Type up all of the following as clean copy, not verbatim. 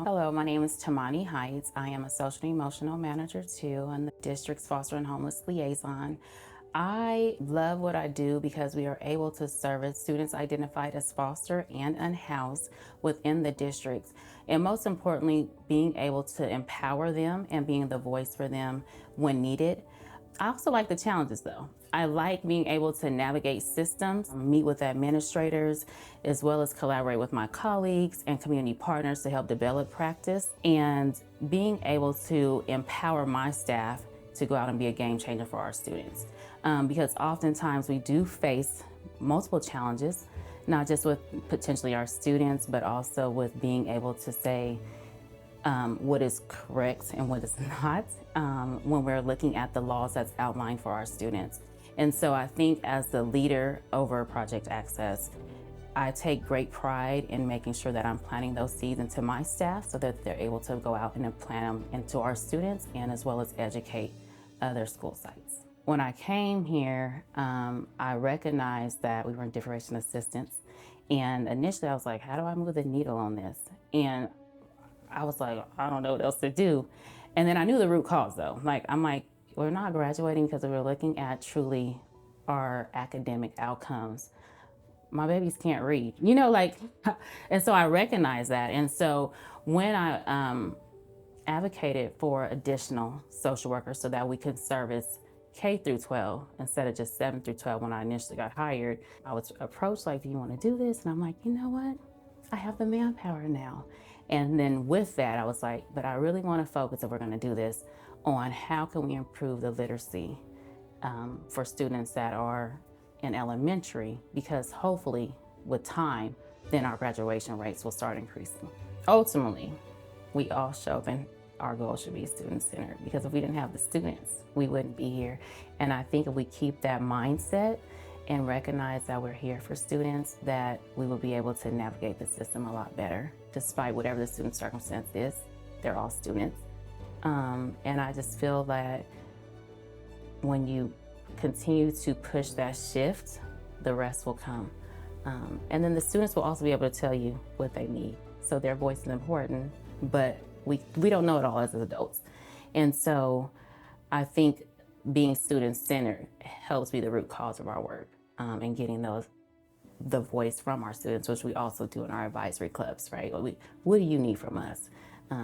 Hello, my name is Tamani Heights. I am a social and emotional manager too, and the district's foster and homeless liaison. I love what I do because we are able to service students identified as foster and unhoused within the districts. And most importantly, being able to empower them and being the voice for them when needed. I also like the challenges though. I like being able to navigate systems, meet with administrators, as well as collaborate with my colleagues and community partners to help develop practice, and being able to empower my staff to go out and be a game changer for our students. Because oftentimes we do face multiple challenges, not just with potentially our students, but also with being able to say, what is correct and what is not when we're looking at the laws that's outlined for our students. And so I think as the leader over Project Access, I take great pride in making sure that I'm planting those seeds into my staff so that they're able to go out and plant them into our students and as well as educate other school sites. When I came here, I recognized that we were in differentiation assistance. And initially I was like, how do I move the needle on this? And I was like, I don't know what else to do. And then I knew the root cause though. I'm like, we're not graduating because we're looking at truly our academic outcomes. My babies can't read, and so I recognized that. And so when I advocated for additional social workers so that we could service K through 12 instead of just 7 through 12 when I initially got hired, I was approached like, do you want to do this? And I'm like, you know what? I have the manpower now. And then with that, I was like, but I really want to focus, if we're going to do this, on how can we improve the literacy for students that are in elementary, because hopefully with time, then our graduation rates will start increasing. Ultimately, we all show and our goal should be student-centered, because if we didn't have the students, we wouldn't be here. And I think if we keep that mindset and recognize that we're here for students, that we will be able to navigate the system a lot better. Despite whatever the student circumstance is, they're all students. And I just feel that when you continue to push that shift, the rest will come. And then the students will also be able to tell you what they need. So their voice is important, but we don't know it all as adults. And so I think being student-centered helps be the root cause of our work, and getting the voice from our students, which we also do in our advisory clubs, right? What do you need from us?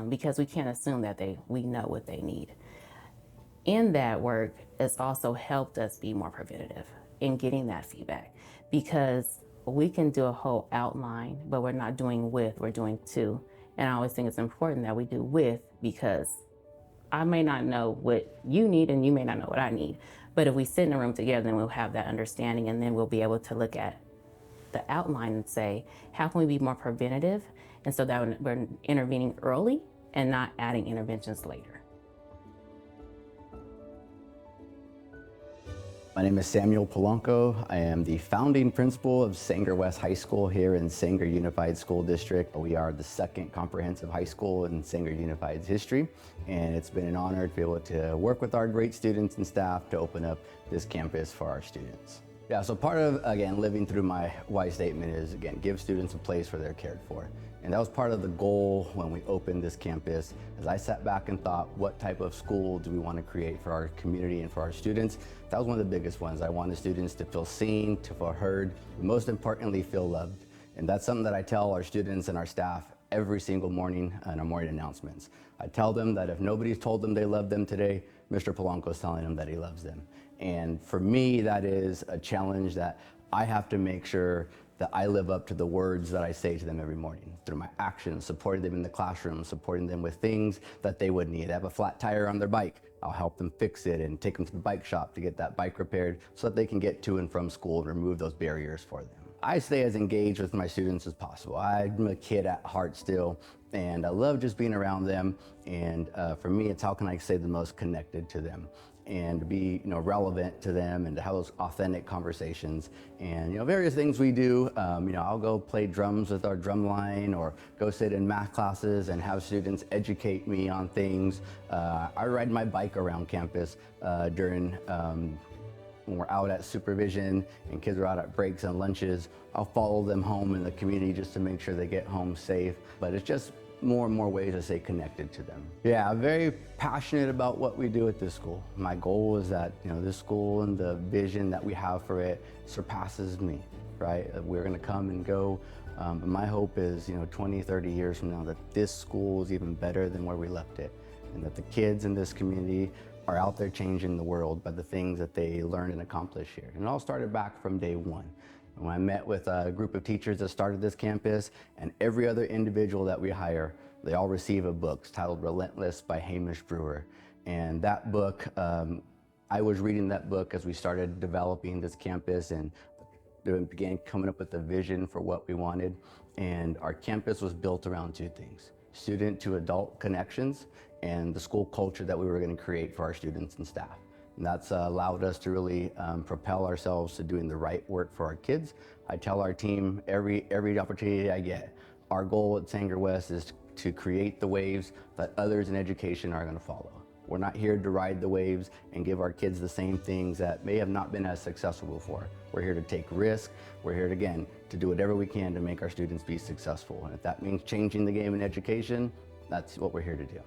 Because we can't assume that we know what they need. In that work, it's also helped us be more preventative in getting that feedback, because we can do a whole outline, but we're not doing with, we're doing to. And I always think it's important that we do with, because I may not know what you need and you may not know what I need. But if we sit in a room together, then we'll have that understanding, and then we'll be able to look at the outline and say, how can we be more preventative? And so that we're intervening early and not adding interventions later. My name is Samuel Polanco. I am the founding principal of Sanger West High School here in Sanger Unified School District. We are the second comprehensive high school in Sanger Unified's history, and it's been an honor to be able to work with our great students and staff to open up this campus for our students. Yeah, so part of, again, living through my why statement is, again, give students a place where they're cared for. And that was part of the goal when we opened this campus. As I sat back and thought, what type of school do we want to create for our community and for our students? That was one of the biggest ones. I wanted students to feel seen, to feel heard, and most importantly, feel loved. And that's something that I tell our students and our staff every single morning in our morning announcements. I tell them that if nobody's told them they love them today, Mr. Polanco is telling them that he loves them. And for me, that is a challenge that I have to make sure that I live up to the words that I say to them every morning through my actions, supporting them in the classroom, supporting them with things that they would need. They have a flat tire on their bike, I'll help them fix it and take them to the bike shop to get that bike repaired so that they can get to and from school and remove those barriers for them. I stay as engaged with my students as possible. I'm a kid at heart still, and I love just being around them. And for me, it's how can I stay the most connected to them and to be, relevant to them and to have those authentic conversations. And, various things we do, I'll go play drums with our drum line or go sit in math classes and have students educate me on things. I ride my bike around campus during when we're out at supervision and kids are out at breaks and lunches. I'll follow them home in the community just to make sure they get home safe. But it's just more and more ways to stay connected to them. Yeah, I'm very passionate about what we do at this school. My goal is that, this school and the vision that we have for it surpasses me, right? We're gonna come and go, but my hope is, 20, 30 years from now, that this school is even better than where we left it, and that the kids in this community are out there changing the world by the things that they learn and accomplish here. And it all started back from day one. When I met with a group of teachers that started this campus, and every other individual that we hire, they all receive a book titled Relentless by Hamish Brewer. And that book, I was reading that book as we started developing this campus and began coming up with a vision for what we wanted. And our campus was built around two things: student to adult connections and the school culture that we were going to create for our students and staff. And that's allowed us to really propel ourselves to doing the right work for our kids. I tell our team every opportunity I get, our goal at Sanger West is to create the waves that others in education are going to follow. We're not here to ride the waves and give our kids the same things that may have not been as successful before. We're here to take risks. We're here, again, to do whatever we can to make our students be successful. And if that means changing the game in education, that's what we're here to do.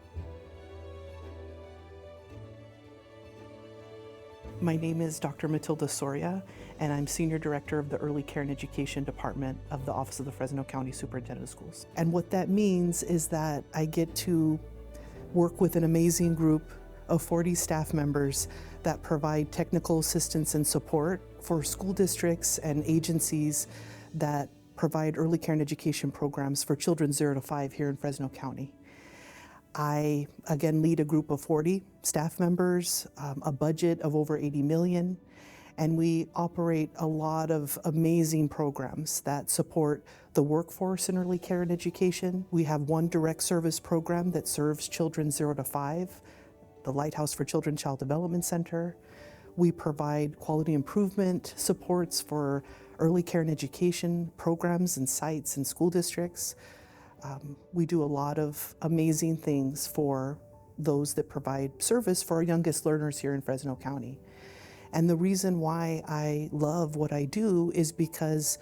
My name is Dr. Matilda Soria, and I'm Senior Director of the Early Care and Education Department of the Office of the Fresno County Superintendent of Schools. And what that means is that I get to work with an amazing group of 40 staff members that provide technical assistance and support for school districts and agencies that provide early care and education programs for children 0 to 5 here in Fresno County. I, again, lead a group of 40 staff members, a budget of over 80 million, and we operate a lot of amazing programs that support the workforce in early care and education. We have one direct service program that serves children 0 to 5, the Lighthouse for Children Child Development Center. We provide quality improvement supports for early care and education programs and sites and school districts. We do a lot of amazing things for those that provide service for our youngest learners here in Fresno County. And the reason why I love what I do is because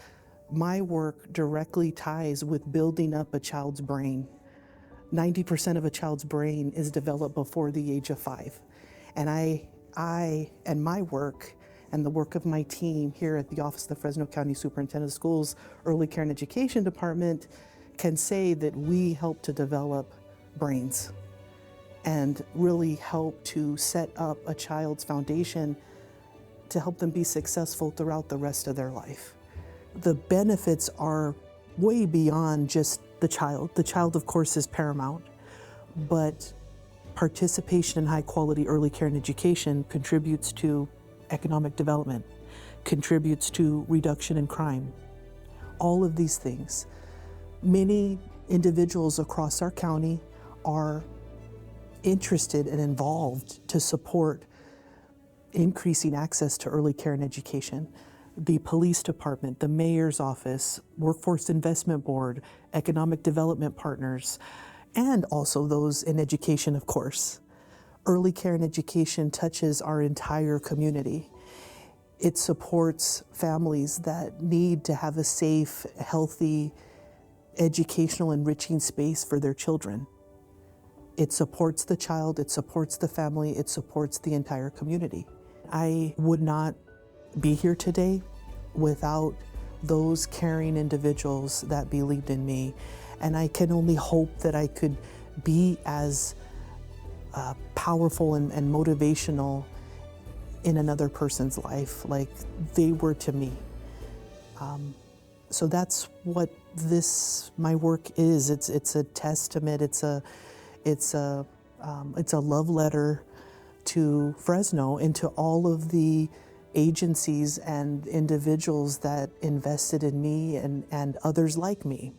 my work directly ties with building up a child's brain. 90% of a child's brain is developed before the age of 5. And I and my work and the work of my team here at the Office of the Fresno County Superintendent of Schools Early Care and Education Department can say that we help to develop brains and really help to set up a child's foundation to help them be successful throughout the rest of their life. The benefits are way beyond just the child. The child, of course, is paramount, but participation in high quality early care and education contributes to economic development, contributes to reduction in crime, all of these things. Many individuals across our county are interested and involved to support increasing access to early care and education. The police department, the mayor's office, Workforce Investment Board, economic development partners, and also those in education, of course. Early care and education touches our entire community. It supports families that need to have a safe, healthy, educational, enriching space for their children. It supports the child, it supports the family, it supports the entire community. I would not be here today without those caring individuals that believed in me. And I can only hope that I could be as powerful and motivational in another person's life like they were to me. So that's what my work is. It's a testament. It's a love letter to Fresno and to all of the agencies and individuals that invested in me and others like me.